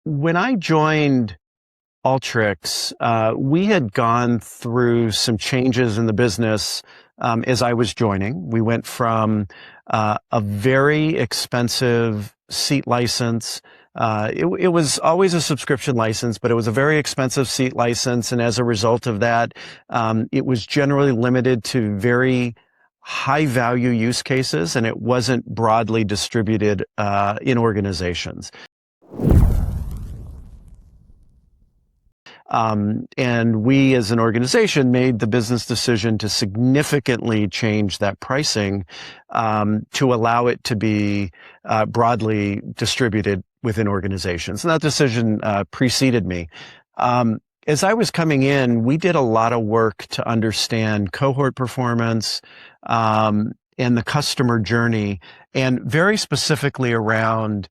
When I joined Alteryx, we had gone through some changes in the business as I was joining. We went from a very expensive seat license. It was always a subscription license, but it was a very expensive seat license. And as a result of that, it was generally limited to very high value use cases, and it wasn't broadly distributed in organizations. And we as an organization made the business decision to significantly change that pricing to allow it to be broadly distributed within organizations. And that decision preceded me. As I was coming in, we did a lot of work to understand cohort performance and the customer journey, and very specifically around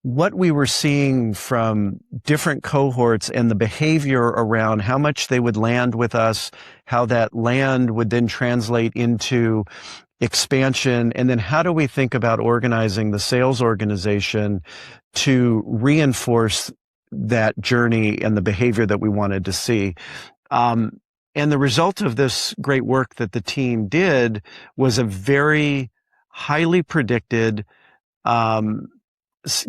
what we were seeing from different cohorts and the behavior around how much they would land with us, how that land would then translate into expansion, and then how do we think about organizing the sales organization to reinforce that journey and the behavior that we wanted to see. And the result of this great work that the team did was a very highly predicted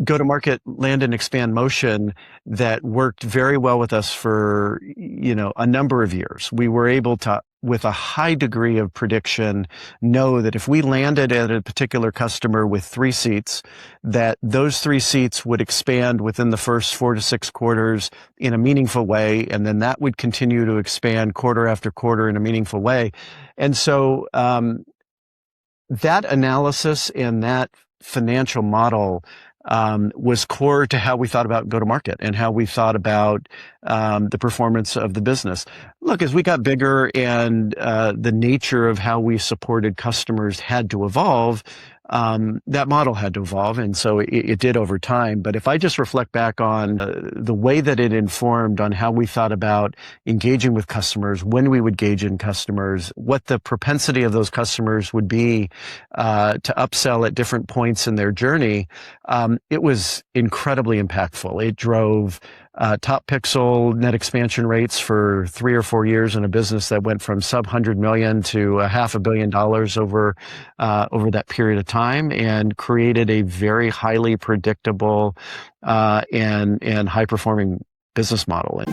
go-to-market land and expand motion that worked very well with us for, a number of years. We were able to, with a high degree of prediction, know that if we landed at a particular customer with 3 seats, that those 3 seats would expand within the first 4 to 6 quarters in a meaningful way, and then that would continue to expand quarter after quarter in a meaningful way. And so that analysis and that financial model was core to how we thought about go-to-market and how we thought about the performance of the business. Look, as we got bigger and the nature of how we supported customers had to evolve, that model had to evolve, and so it did over time. But if I just reflect back on the way that it informed on how we thought about engaging with customers, when we would engage in customers, what the propensity of those customers would be to upsell at different points in their journey, it was incredibly impactful. It drove top pixel net expansion rates for 3 or 4 years in a business that went from sub $100 million to $500 million over that period of time, and created a very highly predictable and high performing business model.